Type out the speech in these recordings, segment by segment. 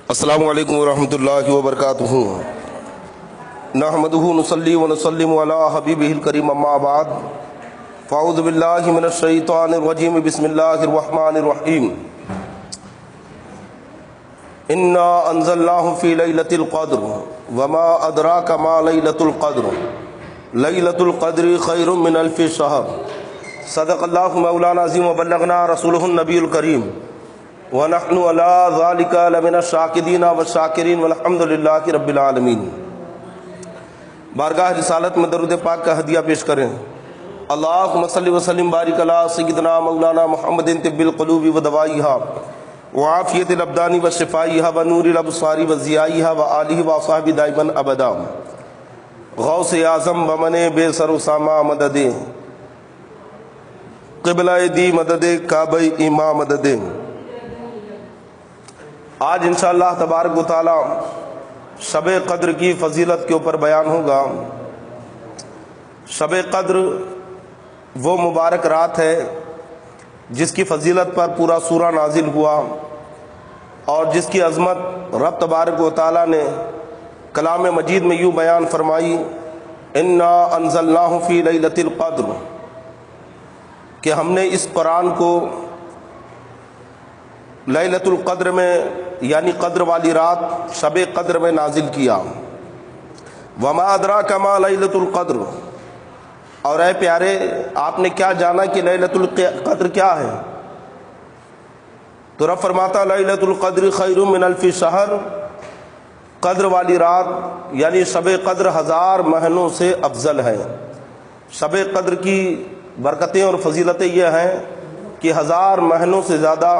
السلام علیکم ورحمۃ اللہ وبرکاتہ۔ نحمدہ نصلی ونسلم علی حبیبہ الکریم، اما بعد، فاعوذ باللہ من الشیطان الرجیم، بسم اللہ الرحمن الرحیم۔ انا انزلناہ فی لیلۃ القدر وما ادراک ما لیلۃ القدر، لیلۃ القدر خیر من الف شہر۔ صدق اللہ مولانا عظیم وبلغنا رسولہ النبی الکریم، وَنَحْنُ عَلَىٰ ذَلِكَ لَمِنَ الشَّاكِرِينَ وَالشَّاكِرِينَ وَالْحَمْدُ لِلَّهِ رَبِّ الْعَالَمِينَ۔ بارگاہ رسالت میں درود پاک کا ہدیہ پیش کریں۔ اللہم صلی وسلم بارک علی سیدنا مولانا محمد طب القلوب ودوائها وعافیت الابدان وشفائها ونور الابصار وضیائها وآلہ وصحبہ دائما ابدا۔ غوث اعظم بمن بے سر و ساما مدد، قبلہ دی مدد، کعبہ ایما مدد۔ آج انشاءاللہ تبارک و تعالی شب قدر کی فضیلت کے اوپر بیان ہوگا۔ شب قدر وہ مبارک رات ہے جس کی فضیلت پر پورا سورہ نازل ہوا، اور جس کی عظمت رب تبارک و تعالی نے کلام مجید میں یوں بیان فرمائی، انا انزلناہ فی لیلۃ القدر، کہ ہم نے اس قرآن کو لیلۃ القدر میں یعنی قدر والی رات شب قدر میں نازل کیا۔ وما ادراک ما لیلۃ القدر، اور اے پیارے آپ نے کیا جانا کہ لیلۃ القدر کیا ہے؟ تو رب فرماتا لیلۃ القدر خیر من الف شہر، قدر والی رات یعنی شب قدر 1000 مہینوں سے افضل ہے۔ شب قدر کی برکتیں اور فضیلتیں یہ ہیں کہ 1000 مہینوں سے زیادہ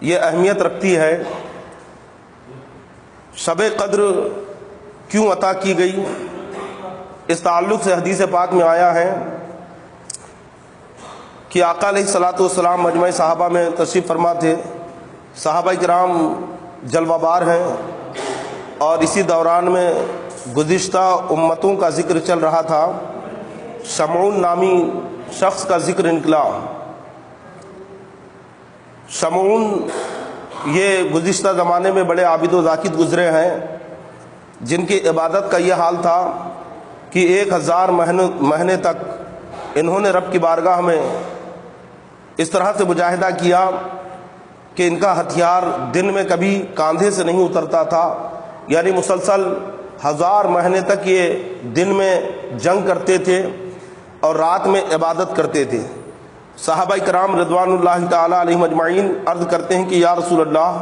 یہ اہمیت رکھتی ہے۔ شب قدر کیوں عطا کی گئی، اس تعلق سے حدیث پاک میں آیا ہے کہ آقا علیہ الصلوۃ والسلام مجمع صحابہ میں تشریف فرما تھے۔ صحابہ کرام جلوہ بار ہیں، اور اسی دوران میں گزشتہ امتوں کا ذکر چل رہا تھا۔ شمعون نامی شخص کا ذکر نکلا۔ شمعون یہ گزشتہ زمانے میں بڑے عابد و ذاکر گزرے ہیں، جن کی عبادت کا یہ حال تھا کہ 1000 مہینے تک انہوں نے رب کی بارگاہ میں اس طرح سے مجاہدہ کیا کہ ان کا ہتھیار دن میں کبھی کاندھے سے نہیں اترتا تھا، یعنی مسلسل 1000 مہینے تک یہ دن میں جنگ کرتے تھے اور رات میں عبادت کرتے تھے۔ صحابہ کرام رضوان اللہ تعالی علیہم اجمعین عرض کرتے ہیں کہ یا رسول اللہ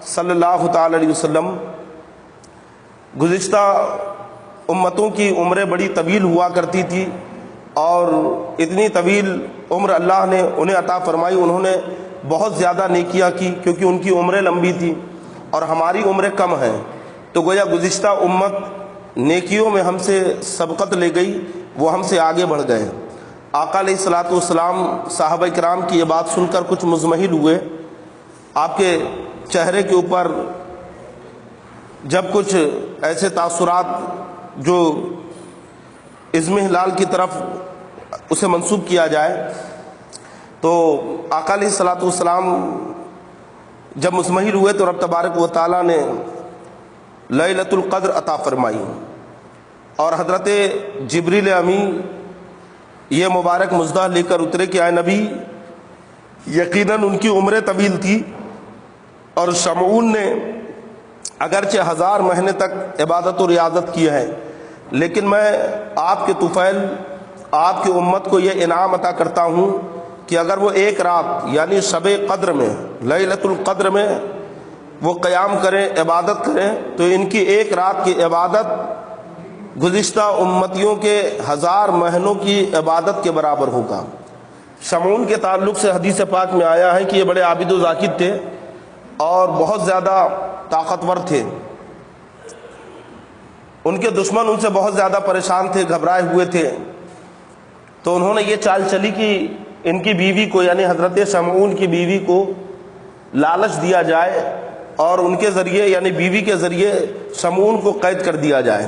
صلی اللہ تعالی علیہ وسلم، گزشتہ امتوں کی عمریں بڑی طویل ہوا کرتی تھی، اور اتنی طویل عمر اللہ نے انہیں عطا فرمائی، انہوں نے بہت زیادہ نیکیاں کی کیونکہ ان کی عمریں لمبی تھی اور ہماری عمریں کم ہیں، تو گویا گزشتہ امت نیکیوں میں ہم سے سبقت لے گئی، وہ ہم سے آگے بڑھ گئے۔ آقا علیہ الصلوۃ والسلام صحابہ کرام کی یہ بات سن کر کچھ مضمحل ہوئے۔ آپ کے چہرے کے اوپر جب کچھ ایسے تاثرات جو اضمحلال کی طرف اسے منسوب کیا جائے، تو آقا علیہ الصلوۃ والسلام جب مضمحل ہوئے تو رب تبارک و تعالیٰ نے لیلۃ القدر عطا فرمائی، اور حضرت جبریل امین یہ مبارک مژدہ لے کر اترے کہ اے نبی، یقیناً ان کی عمریں طویل تھی، اور شمعون نے اگرچہ 1000 مہینے تک عبادت و ریاضت کی ہے، لیکن میں آپ کے طفیل آپ کی امت کو یہ انعام عطا کرتا ہوں کہ اگر وہ ایک رات یعنی شب قدر میں لیلۃ القدر میں وہ قیام کریں، عبادت کریں، تو ان کی ایک رات کی عبادت گزشتہ امتیوں کے 1000 مہینوں کی عبادت کے برابر ہوگا۔ شمعون کے تعلق سے حدیث پاک میں آیا ہے کہ یہ بڑے عابد و ذاکر تھے اور بہت زیادہ طاقتور تھے۔ ان کے دشمن ان سے بہت زیادہ پریشان تھے، گھبرائے ہوئے تھے، تو انہوں نے یہ چال چلی کہ ان کی بیوی کو یعنی حضرت شمعون کی بیوی کو لالچ دیا جائے، اور ان کے ذریعے یعنی بیوی کے ذریعے شمعون کو قید کر دیا جائے۔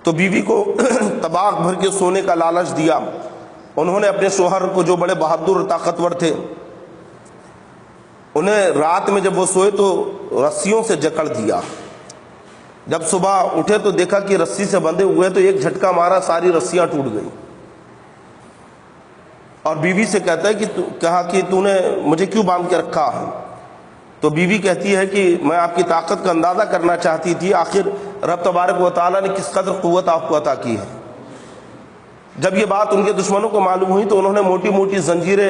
تو بیوی کو طباق بھر کے سونے کا لالچ دیا۔ انہوں نے اپنے شوہر کو جو بڑے بہادر اور طاقتور تھے انہیں رات میں جب وہ سوئے تو رسیوں سے جکڑ دیا. جب صبح اٹھے تو دیکھا کہ رسی سے بندھے ہوئے تو ایک جھٹکا مارا, ساری رسیاں ٹوٹ گئیں. اور بیوی سے کہتا ہے کہا کہ تو نے مجھے کیوں باندھ کے رکھا ہے؟ تو بیوی کہتی ہے کہ میں آپ کی طاقت کا اندازہ کرنا چاہتی تھی, آخر رب تبارک و تعالیٰ نے کس قدر قوت آپ کو عطا کی ہے. جب یہ بات ان کے دشمنوں کو معلوم ہوئی تو انہوں نے موٹی موٹی زنجیریں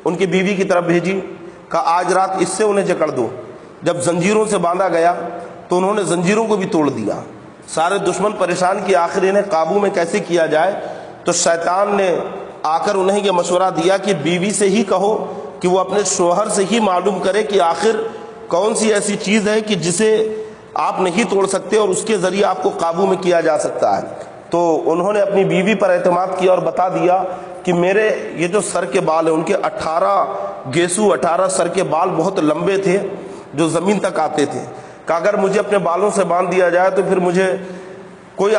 ان کی بیوی کی طرف بھیجی, کہا آج رات اس سے انہیں جکڑ دو. جب زنجیروں سے باندھا گیا تو انہوں نے زنجیروں کو بھی توڑ دیا. سارے دشمن پریشان کیے, آخر انہیں قابو میں کیسے کیا جائے. تو شیطان نے آ کر انہیں یہ مشورہ دیا کہ بیوی سے ہی کہو کہ وہ اپنے شوہر سے ہی معلوم کرے کہ آخر کون سی ایسی چیز ہے کہ جسے آپ نہیں توڑ سکتے اور اس کے ذریعے آپ کو قابو میں کیا جا سکتا ہے. تو انہوں نے اپنی بیوی پر اعتماد کیا اور بتا دیا کہ میرے یہ جو سر کے بال ہیں ان کے 18 سر کے بال بہت لمبے تھے جو زمین تک آتے تھے, کہ اگر مجھے اپنے بالوں سے باندھ دیا جائے تو پھر مجھے کوئی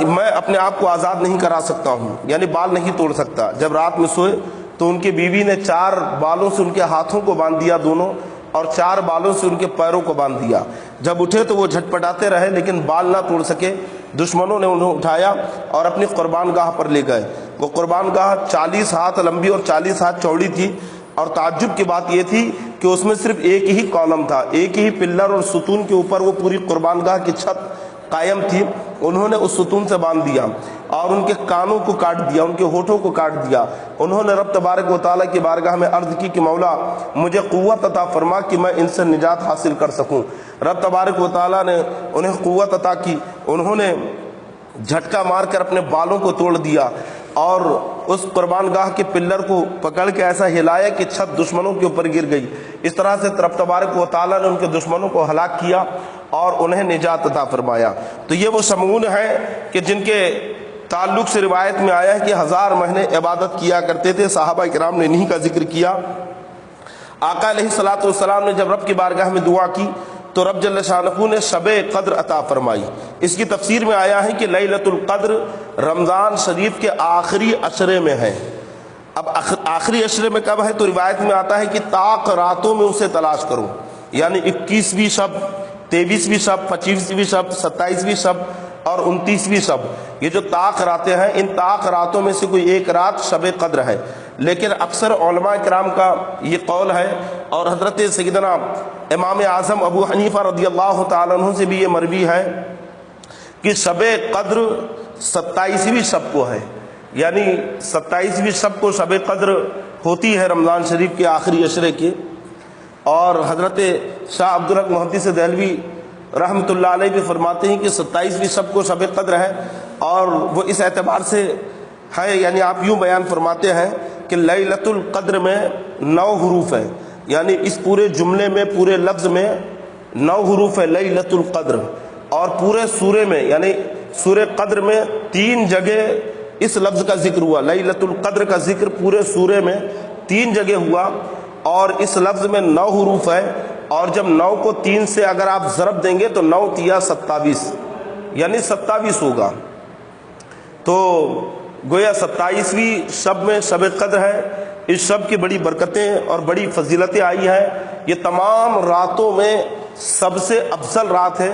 میں اپنے آپ کو آزاد نہیں کرا سکتا ہوں, یعنی بال نہیں توڑ سکتا. جب رات میں سوئے تو ان کی بیوی نے 4 بالوں سے ان کے ہاتھوں کو باندھ دیا دونوں, اور 4 بالوں سے ان کے پیروں کو باندھ دیا. جب اٹھے تو وہ جھٹپٹاتے رہے لیکن بال نہ توڑ سکے. دشمنوں نے انہیں اٹھایا اور اپنی قربان گاہ پر لے گئے. وہ قربان گاہ 40 ہاتھ لمبی اور 40 ہاتھ چوڑی تھی, اور تعجب کی بات یہ تھی کہ اس میں صرف ایک ہی کالم تھا, ایک ہی پلر اور ستون کے اوپر وہ پوری قربان گاہ کی چھت قائم تھی. انہوں نے اس ستون سے باندھ دیا اور ان کے کانوں کو کاٹ دیا, ان کے ہونٹوں کو کاٹ دیا. انہوں نے رب تبارک و تعالیٰ کی بارگاہ میں عرض کی کہ مولا مجھے قوت عطا فرما کہ میں ان سے نجات حاصل کر سکوں. رب تبارک و تعالیٰ نے انہیں قوت عطا کی. انہوں نے جھٹکا مار کر اپنے بالوں کو توڑ دیا اور اس قربان گاہ کے پلر کو پکڑ کے ایسا ہلایا کہ چھت دشمنوں کے اوپر گر گئی. اس طرح سے رب تبارک و تعالیٰ نے ان کے دشمنوں کو ہلاک کیا اور انہیں نجات عطا فرمایا. تو یہ وہ شمعون ہیں کہ جن کے تعلق سے روایت میں آیا ہے کہ 1000 مہینے عبادت کیا کرتے تھے. صحابہ کرام نے انہی کا ذکر کیا. آقا علیہ الصلوۃ والسلام نے جب رب کی بارگاہ میں دعا کی تو رب جل شانہ نے شب قدر عطا فرمائی. اس کی تفسیر میں آیا ہے کہ لیلۃ القدر رمضان شریف کے آخری عشرے میں ہے. اب آخری عشرے میں کب ہے؟ تو روایت میں آتا ہے کہ طاق راتوں میں اسے تلاش کرو, یعنی 21ویں شب, 23ویں شب, 25ویں شب, 27ویں شب اور 29ویں شب. یہ جو طاق راتیں ہیں, ان طاق راتوں میں سے کوئی ایک رات شب قدر ہے. لیکن اکثر علماء کرام کا یہ قول ہے, اور حضرت سیدنا امام اعظم ابو حنیفہ رضی اللہ تعالیٰ عنہ سے بھی یہ مروی ہے کہ شب قدر 27ویں شب کو ہے, یعنی 27ویں شب کو شب قدر ہوتی ہے رمضان شریف کے آخری عشرے کے. اور حضرت شاہ عبدالحق محدث دہلوی رحمۃ اللہ علیہ بھی فرماتے ہیں کہ 27ویں شب کو شب قدر ہے, اور وہ اس اعتبار سے ہے, یعنی آپ یوں بیان فرماتے ہیں کہ لیلۃ القدر میں 9 حروف ہیں, یعنی اس پورے جملے میں, پورے لفظ میں 9 حروف ہے لیلۃ القدر. اور پورے سورے میں یعنی سورہ قدر میں 3 جگہ اس لفظ کا ذکر ہوا. لیلۃ القدر کا ذکر پورے سورے میں 3 جگہ ہوا, اور اس لفظ میں 9 حروف ہے. اور جب 9 کو 3 سے اگر آپ ضرب دیں گے تو 9 تیا 27, یعنی 27 ہوگا. تو گویا 27ویں شب میں شب قدر ہے. اس شب کی بڑی برکتیں اور بڑی فضیلتیں آئی ہیں. یہ تمام راتوں میں سب سے افضل رات ہے,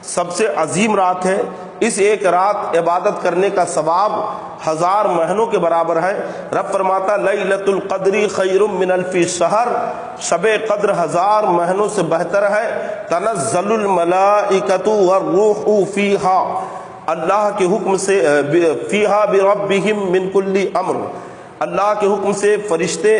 سب سے عظیم رات ہے. اس ایک رات عبادت کرنے کا ثواب 1000 مہینوں کے برابر ہے. رب فرماتا لیلۃ القدر خیر من الف شہر, شب قدر 1000 مہینوں سے بہتر ہے. تنزل الملائکۃ والروح فیہا, اللہ کے حکم سے, فیہا بربہم من کل امر, اللہ کے حکم سے فرشتے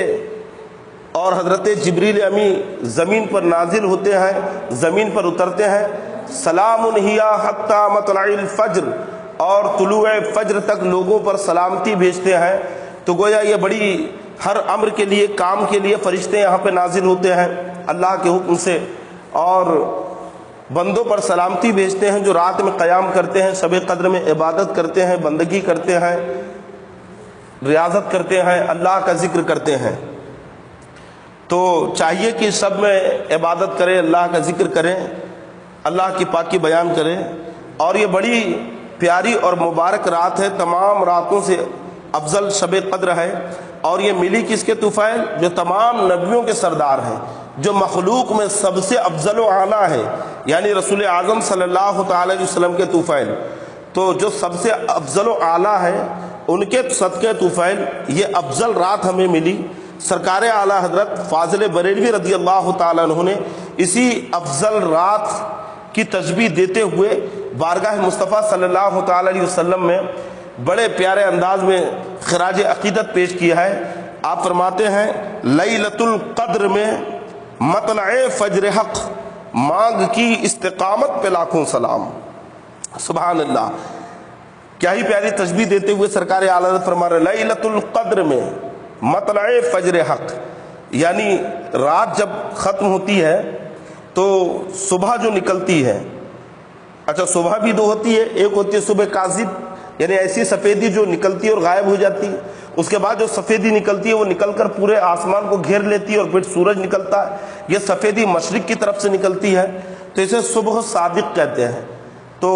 اور حضرت جبریل امی زمین پر نازل ہوتے ہیں, زمین پر اترتے ہیں. سلام ہی حتی مطلع الفجر, اور طلوع فجر تک لوگوں پر سلامتی بھیجتے ہیں. تو گویا یہ بڑی ہر امر کے لیے, کام کے لیے فرشتے یہاں پہ نازل ہوتے ہیں اللہ کے حکم سے, اور بندوں پر سلامتی بھیجتے ہیں جو رات میں قیام کرتے ہیں, شب قدر میں عبادت کرتے ہیں, بندگی کرتے ہیں, ریاضت کرتے ہیں, اللہ کا ذکر کرتے ہیں. تو چاہیے کہ سب میں عبادت کریں, اللہ کا ذکر کریں, اللہ کی پاکی بیان کریں. اور یہ بڑی پیاری اور مبارک رات ہے, تمام راتوں سے افضل شب قدر ہے. اور یہ ملی کس کے طفیل؟ جو تمام نبیوں کے سردار ہیں، جو مخلوق میں سب سے افضل و اعلیٰ ہے، یعنی رسول اعظم صلی اللہ تعالی علیہ وسلم کے طفیل، تو جو سب سے افضل و اعلیٰ ہے ان کے صدقے طفیل یہ افضل رات ہمیں ملی۔ سرکار اعلیٰ حضرت فاضل بریلوی رضی اللہ تعالیٰ عنہ نے اسی افضل رات کی تشبیہ دیتے ہوئے بارگاہ مصطفیٰ صلی اللہ تعالی علیہ وسلم میں بڑے پیارے انداز میں خراج عقیدت پیش کیا ہے۔ آپ فرماتے ہیں لیلۃ القدر میں مطلع فجر حق، مانگ کی استقامت پہ لاکھوں سلام۔ سبحان اللہ، کیا ہی پیاری تشبیہ دیتے ہوئے سرکار اعلیٰ حضرت فرما رہے لیلۃ القدر میں مطلع فجر حق، یعنی رات جب ختم ہوتی ہے تو صبح جو نکلتی ہے، اچھا صبح بھی دو ہوتی ہے، ایک ہوتی ہے صبح کاذب، یعنی ایسی سفیدی جو نکلتی ہے اور غائب ہو جاتی ہے، اس کے بعد جو سفیدی نکلتی ہے وہ نکل کر پورے آسمان کو گھیر لیتی ہے اور پھر سورج نکلتا ہے، یہ سفیدی مشرق کی طرف سے نکلتی ہے، تو اسے صبح صادق کہتے ہیں۔ تو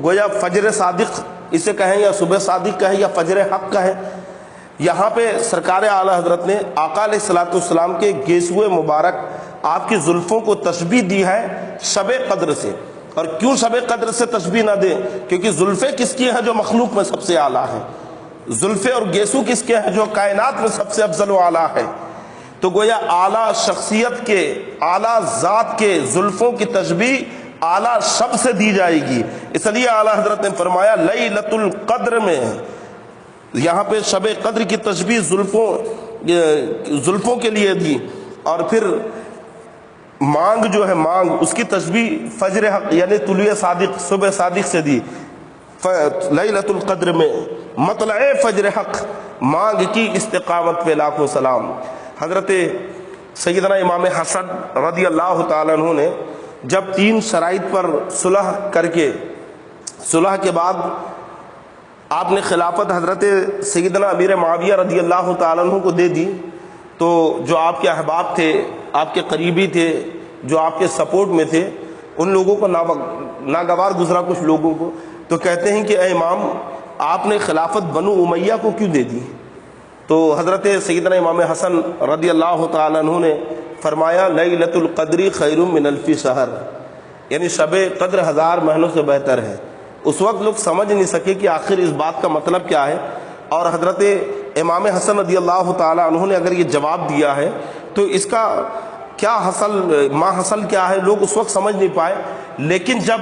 گویا فجر صادق اسے کہیں یا صبح صادق کہیں یا فجر حق کہیں۔ یہاں پہ سرکار اعلیٰ حضرت نے آقا علیہ الصلوۃ والسلام کے گیسوئے مبارک آپ کی زلفوں کو تشبیہ دی ہے شب قدر سے۔ اور کیوں شب قدر سے تشبیہ نہ دیں؟ کیونکہ زلفیں کس کی ہیں؟ جو مخلوق میں سب سے اعلیٰ ہیں۔ زلفیں اور گیسو کس کے ہیں؟ جو کائنات میں سب سے افضل و اعلیٰ ہے۔ تو گویا اعلیٰ شخصیت کے، اعلیٰ ذات کے زلفوں کی تشبیہ اعلیٰ شب سے دی جائے گی، اس لیے اعلیٰ حضرت نے فرمایا لیلۃ القدر میں، یہاں پہ شب قدر کی تشبیہ زلفوں کے لیے دی، اور پھر مانگ جو ہے مانگ اس کی تشبیہ فجر حق یعنی طلوع صادق، صبح صادق سے دی۔ لیلۃ القدر میں مطلع فجر حق، مانگ کی استقامت پہ لاکھوں سلام۔ حضرت سیدنا امام حسن رضی اللہ تعالیٰ عنہ نے جب 3 شرائط پر صلح کر کے، صلح کے بعد آپ نے خلافت حضرت سیدنا امیر معاویہ رضی اللہ تعالیٰ عنہ کو دے دی، تو جو آپ کے احباب تھے، آپ کے قریبی تھے، جو آپ کے سپورٹ میں تھے، ان لوگوں کو ناگوار گزرا کچھ لوگوں کو، تو کہتے ہیں کہ اے امام آپ نے خلافت بنو امیہ کو کیوں دے دی؟ تو حضرت سیدنا امام حسن رضی اللہ تعالیٰ عنہ نے فرمایا لیلۃ القدر خیر من الف شہر، یعنی شب قدر 1000 مہینوں سے بہتر ہے۔ اس وقت لوگ سمجھ نہیں سکے کہ آخر اس بات کا مطلب کیا ہے، اور حضرت امام حسن رضی اللہ تعالیٰ عنہ نے اگر یہ جواب دیا ہے تو اس کا کیا حاصل کیا ہے، لوگ اس وقت سمجھ نہیں پائے۔ لیکن جب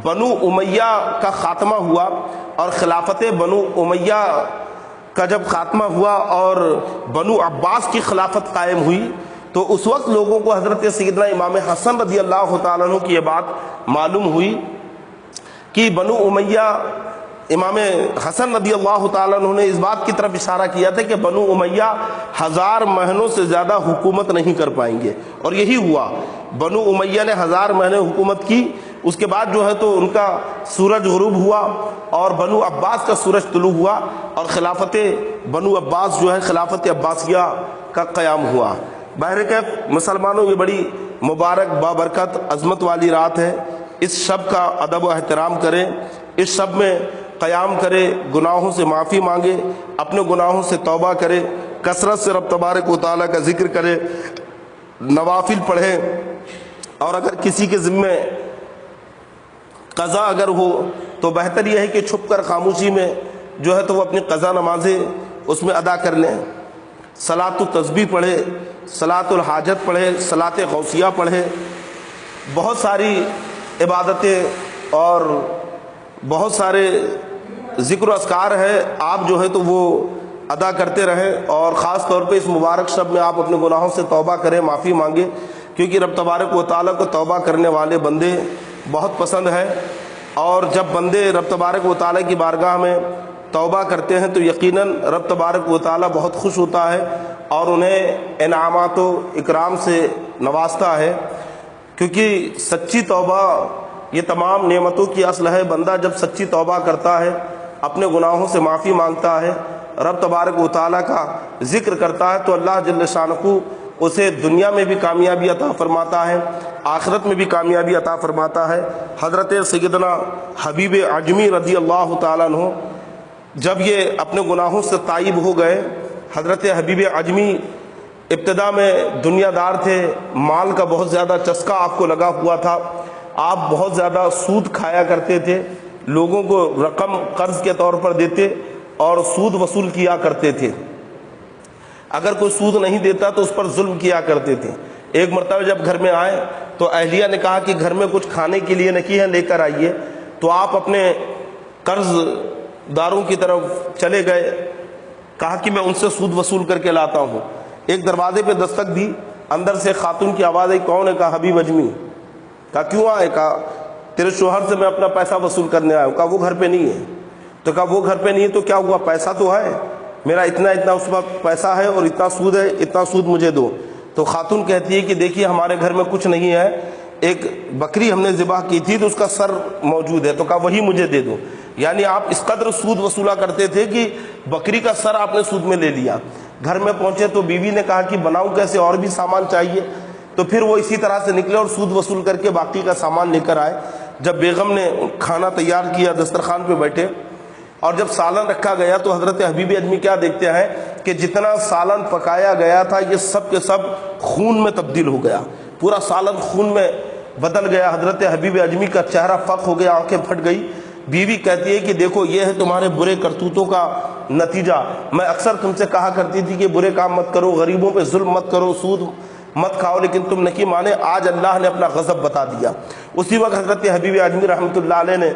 بنو امیہ کا خاتمہ ہوا اور خلافت بنو امیہ کا جب خاتمہ ہوا اور بنو عباس کی خلافت قائم ہوئی، تو اس وقت لوگوں کو حضرت سیدنا امام حسن رضی اللہ تعالیٰ عنہ کی یہ بات معلوم ہوئی کہ بنو امیہ، امام حسن رضی اللہ تعالیٰ عنہ نے اس بات کی طرف اشارہ کیا تھا کہ بنو امیہ 1000 مہینوں سے زیادہ حکومت نہیں کر پائیں گے، اور یہی ہوا۔ بنو امیہ نے 1000 مہینے حکومت کی، اس کے بعد جو ہے تو ان کا سورج غروب ہوا اور بنو عباس کا سورج طلوع ہوا، اور خلافت بنو عباس جو ہے خلافت عباسیہ کا قیام ہوا۔ بہرکیف مسلمانوں، یہ بڑی مبارک بابرکت عظمت والی رات ہے، اس شب کا ادب و احترام کریں، اس شب میں قیام کرے، گناہوں سے معافی مانگے، اپنے گناہوں سے توبہ کرے، کثرت سے رب تبارک و تعالیٰ کا ذکر کرے، نوافل پڑھے، اور اگر کسی کے ذمے قضا اگر ہو تو بہتر یہ ہے کہ چھپ کر خاموشی میں جو ہے تو وہ اپنی قضا نمازیں اس میں ادا کر لیں، صلاۃ التسبیح پڑھے، صلاۃ الحاجت پڑھے، صلاۃ غوثیہ پڑھے، بہت ساری عبادتیں اور بہت سارے ذکر و اذکار ہے، آپ جو ہے تو وہ ادا کرتے رہیں، اور خاص طور پہ اس مبارک شب میں آپ اپنے گناہوں سے توبہ کریں، معافی مانگیں، کیونکہ رب تبارک و تعالیٰ کو توبہ کرنے والے بندے بہت پسند ہے، اور جب بندے رب تبارک و تعالیٰ کی بارگاہ میں توبہ کرتے ہیں تو یقیناً رب تبارک و تعالیٰ بہت خوش ہوتا ہے اور انہیں انعامات و اکرام سے نوازتا ہے، کیونکہ سچی توبہ یہ تمام نعمتوں کی اصل ہے۔ بندہ جب سچی توبہ کرتا ہے، اپنے گناہوں سے معافی مانگتا ہے، رب تبارک و تعالیٰ کا ذکر کرتا ہے، تو اللہ جل شانہ اسے دنیا میں بھی کامیابی عطا فرماتا ہے، آخرت میں بھی کامیابی عطا فرماتا ہے۔ حضرت سیدنا حبیب عجمی رضی اللہ تعالیٰ عنہ جب یہ اپنے گناہوں سے تائب ہو گئے حضرت حبیب اجمی ابتدا میں دنیا دار تھے، مال کا بہت زیادہ چسکا آپ کو لگا ہوا تھا، آپ بہت زیادہ سود کھایا کرتے تھے، لوگوں کو رقم قرض کے طور پر دیتے اور سود وصول کیا کرتے تھے، اگر کوئی سود نہیں دیتا تو اس پر ظلم کیا کرتے تھے۔ ایک مرتبہ جب گھر میں آئے تو اہلیہ نے کہا کہ گھر میں کچھ کھانے کے لیے نہیں ہے، لے کر آئیے، تو آپ اپنے قرض داروں کی طرف چلے گئے، کہا کہ میں ان سے سود وصول کر کے لاتا ہوں۔ ایک دروازے پہ دستک دی، اندر سے خاتون کی آواز آئی، کون ہے؟ کہا حبیب اجمی۔ کہا کیوں آئے؟ کہا تیرے شوہر سے میں اپنا پیسہ وصول کرنے آیا ہوں۔ کہا وہ گھر پہ نہیں ہے۔ تو کہا وہ گھر پہ نہیں ہے تو کیا ہوا؟ پیسہ تو ہے میرا، اتنا اس وقت پیسہ ہے اور اتنا سود ہے، اتنا سود مجھے دو۔ تو خاتون کہتی ہے کہ دیکھیے ہمارے گھر میں کچھ نہیں ہے، ایک بکری ہم نے ذبح کی تھی تو اس کا سر موجود ہے، تو کہا وہی مجھے دے دو۔ یعنی آپ اس قدر سود وصولا کرتے تھے کہ بکری کا سر آپ نے سود میں لے لیا۔ گھر میں پہنچے تو بیوی نے کہا کہ بناؤں کیسے، اور بھی سامان چاہیے، تو پھر وہ اسی طرح سے نکلے اور سود وصول کر کے باقی کا سامان لے کر آئے۔ جب بیگم نے کھانا تیار کیا، دسترخوان پہ بیٹھے اور جب سالن رکھا گیا تو حضرت حبیب اجمی کیا دیکھتے ہیں کہ جتنا سالن پکایا گیا تھا یہ سب کے سب خون میں تبدیل ہو گیا، پورا سالن خون میں بدل گیا۔ حضرت حبیب اجمی کا چہرہ فق ہو گیا، آنکھیں پھٹ گئی۔ بیوی کہتی ہے کہ دیکھو یہ ہے تمہارے برے کرتوتوں کا نتیجہ، میں اکثر تم سے کہا کرتی تھی کہ برے کام مت کرو، غریبوں پہ ظلم مت کرو، سود مت کھاؤ، لیکن تم نہیں مانے، آج اللہ نے اپنا غضب بتا دیا۔ اسی وقت حضرت حبیب اجمی رحمۃ اللہ علیہ نے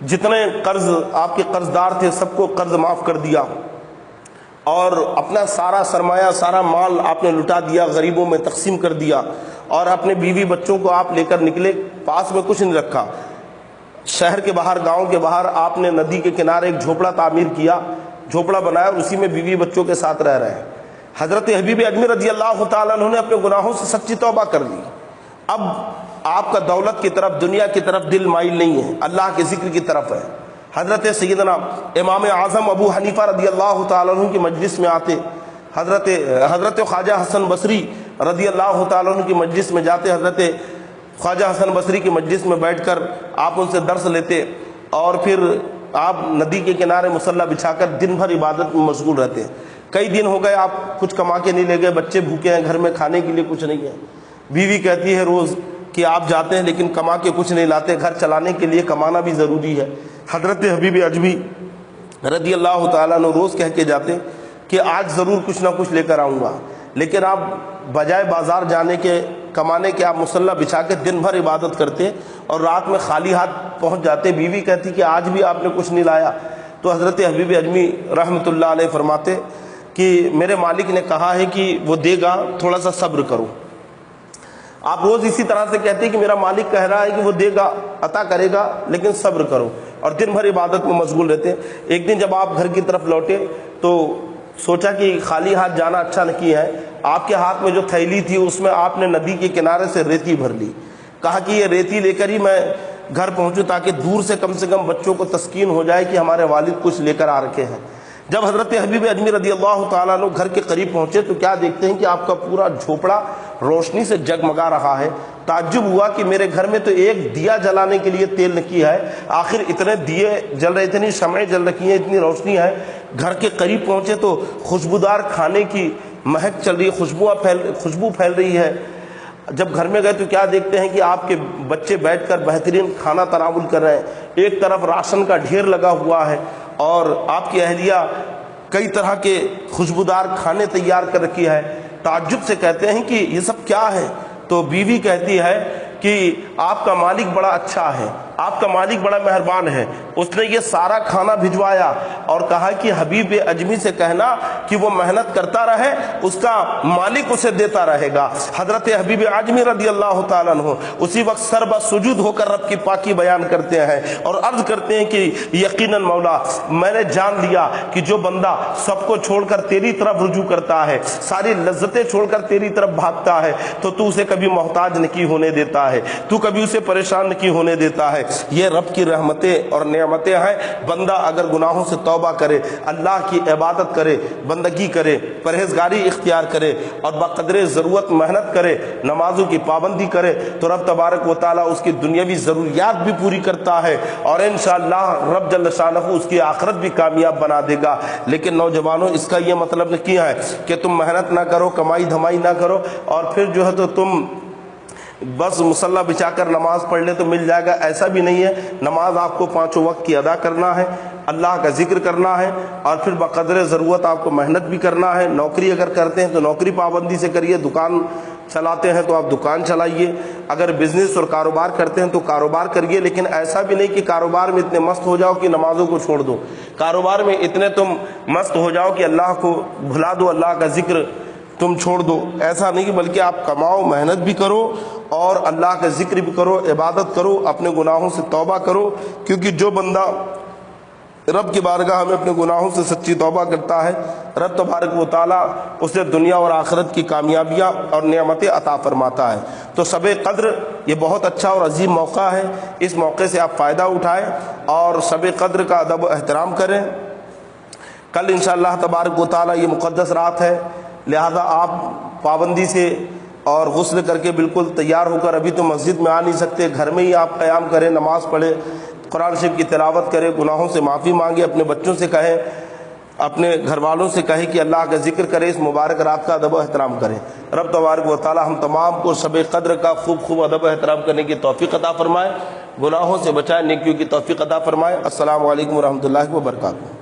جتنے قرض آپ کے قرض دار تھے سب کو قرض معاف کر دیا اور اپنا سارا سرمایہ، سارا مال آپ نے لٹا دیا، غریبوں میں تقسیم کر دیا، اور اپنے بیوی بچوں کو آپ لے کر نکلے، پاس میں کچھ نہیں رکھا۔ شہر کے باہر، گاؤں کے باہر آپ نے ندی کے کنارے ایک جھوپڑا تعمیر کیا، جھوپڑا بنایا اور اسی میں بیوی بچوں کے ساتھ رہ رہے ہیں۔ حضرت حبیب اجمی رضی اللہ تعالیٰ عنہ نے اپنے گناہوں سے سچی توبہ کر لی۔ اب آپ کا دولت کی طرف، دنیا کی طرف دل مائل نہیں ہے، اللہ کے ذکر کی طرف ہے۔ حضرت سیدنا امام اعظم ابو حنیفہ رضی اللہ تعالیٰ عنہ کی مجلس میں آتے، حضرت خواجہ حسن بصری رضی اللہ تعالیٰ عنہ کی مجلس میں جاتے، حضرت خواجہ حسن بصری کی مجلس میں بیٹھ کر آپ ان سے درس لیتے اور پھر آپ ندی کے کنارے مصلی بچھا کر دن بھر عبادت میں مشغول رہتے۔ کئی دن ہو گئے آپ کچھ کما کے نہیں لے گئے، بچے بھوکے ہیں، گھر میں کھانے کے لیے کچھ نہیں ہے۔ بیوی کہتی ہے روز کہ آپ جاتے ہیں لیکن کما کے کچھ نہیں لاتے، گھر چلانے کے لیے کمانا بھی ضروری ہے۔ حضرت حبیب اجمی رضی اللہ تعالیٰ عنہ روز کہہ کے جاتے کہ آج ضرور کچھ نہ کچھ لے کر آؤں گا، لیکن آپ بجائے بازار جانے کے، کمانے کے، آپ مصلی بچھا کے دن بھر عبادت کرتے اور رات میں خالی ہاتھ پہنچ جاتے۔ بیوی کہتی کہ آج بھی آپ نے کچھ نہیں لایا، تو حضرت حبیب اجمی رحمۃ اللہ علیہ فرماتے کہ میرے مالک نے کہا ہے کہ وہ دے گا، تھوڑا سا صبر کرو۔ آپ روز اسی طرح سے کہتے کہ میرا مالک کہہ رہا ہے کہ وہ دے گا، عطا کرے گا، لیکن صبر کرو، اور دن بھر عبادت میں مشغول رہتے۔ ایک دن جب آپ گھر کی طرف لوٹے تو سوچا کہ خالی ہاتھ جانا اچھا نہیں ہے، آپ کے ہاتھ میں جو تھیلی تھی اس میں آپ نے ندی کے کنارے سے ریتی بھر لی، کہا کہ یہ ریتی لے کر ہی میں گھر پہنچوں تاکہ دور سے کم بچوں کو تسکین ہو جائے کہ ہمارے والد کچھ لے کر آ رکھے ہیں۔ جب حضرت حبیب اجمی رضی اللہ تعالیٰ عنہ گھر کے قریب پہنچے تو کیا دیکھتے ہیں کہ آپ کا پورا جھوپڑا روشنی سے جگمگا رہا ہے۔ تعجب ہوا کہ میرے گھر میں تو ایک دیا جلانے کے لیے تیل نہیں ہے، آخر اتنے دیے جل رہے، اتنی شمعیں جل رکھی ہیں، اتنی روشنی ہے۔ گھر کے قریب پہنچے تو خوشبودار کھانے کی مہک چل رہی ہے، خوشبو پھیل رہی ہے۔ جب گھر میں گئے تو کیا دیکھتے ہیں کہ آپ کے بچے بیٹھ کر بہترین کھانا تناول کر رہے ہیں، ایک طرف راشن کا ڈھیر لگا ہوا ہے اور آپ کی اہلیہ کئی طرح کے خوشبودار کھانے تیار کر رکھی ہے۔ تعجب سے کہتے ہیں کہ یہ سب کیا ہے؟ تو بیوی کہتی ہے کہ آپ کا مالک بڑا اچھا ہے، آپ کا مالک بڑا مہربان ہے، اس نے یہ سارا کھانا بھجوایا اور کہا کہ حبیب اجمی سے کہنا کہ وہ محنت کرتا رہے، اس کا مالک اسے دیتا رہے گا۔ حضرت حبیب اجمی رضی اللہ تعالیٰ عنہ اسی وقت سربا سجود ہو کر رب کی پاکی بیان کرتے ہیں اور عرض کرتے ہیں کہ یقیناً مولا، میں نے جان لیا کہ جو بندہ سب کو چھوڑ کر تیری طرف رجوع کرتا ہے، ساری لذتیں چھوڑ کر تیری طرف بھاگتا ہے، تو اسے کبھی محتاج نہیں ہونے دیتا ہے، تو کبھی اسے پریشان نہیں ہونے دیتا ہے۔ یہ رب کی رحمتیں اور نعمتیں ہیں. بندہ اگر گناہوں سے توبہ کرے, اللہ کی عبادت کرے, بندگی کرے, پرہیزگاری اختیار کرے اور بقدر ضرورت محنت کرے, نمازوں کی پابندی کرے, تو رب تبارک و تعالیٰ اس کی دنیاوی ضروریات بھی پوری کرتا ہے اور انشاءاللہ رب جل شانہ اس کی آخرت بھی کامیاب بنا دے گا. لیکن نوجوانوں, اس کا یہ مطلب نہیں ہے کہ تم محنت نہ کرو, کمائی دھمائی نہ کرو اور پھر جو ہے تو تم بس مصلی بچھا کر نماز پڑھ لے تو مل جائے گا. ایسا بھی نہیں ہے. نماز آپ کو 5 وقت کی ادا کرنا ہے, اللہ کا ذکر کرنا ہے اور پھر بقدر ضرورت آپ کو محنت بھی کرنا ہے. نوکری اگر کرتے ہیں تو نوکری پابندی سے کریے, دکان چلاتے ہیں تو آپ دکان چلائیے, اگر بزنس اور کاروبار کرتے ہیں تو کاروبار کریے. لیکن ایسا بھی نہیں کہ کاروبار میں اتنے مست ہو جاؤ کہ نمازوں کو چھوڑ دو, کاروبار میں اتنے تم مست ہو جاؤ کہ اللہ کو بھلا دو, اللہ کا ذکر تم چھوڑ دو. ایسا نہیں, بلکہ آپ کماؤ, محنت بھی کرو اور اللہ کا ذکر بھی کرو, عبادت کرو, اپنے گناہوں سے توبہ کرو. کیونکہ جو بندہ رب کی بارگاہ میں اپنے گناہوں سے سچی توبہ کرتا ہے, رب تبارک و تعالیٰ اسے دنیا اور آخرت کی کامیابیاں اور نعمتیں عطا فرماتا ہے. تو شب قدر یہ بہت اچھا اور عظیم موقع ہے, اس موقع سے آپ فائدہ اٹھائیں اور شب قدر کا ادب و احترام کریں. کل انشاءاللہ تبارک و تعالیٰ یہ مقدس رات ہے, لہذا آپ پابندی سے اور غسل کر کے بالکل تیار ہو کر, ابھی تو مسجد میں آ نہیں سکتے, گھر میں ہی آپ قیام کریں, نماز پڑھیں, قرآن شریف کی تلاوت کریں, گناہوں سے معافی مانگیں, اپنے بچوں سے کہیں, اپنے گھر والوں سے کہیں کہ اللہ کا ذکر کریں, اس مبارک رات کا ادب و احترام کریں. رب تبارک و تعالی ہم تمام کو شب قدر کا خوب ادب و احترام کرنے کی توفیق عطا فرمائے, گناہوں سے بچائے, نیکیوں کی توفیق عطا فرمائے. السلام علیکم ورحمۃ اللہ وبرکاتہ.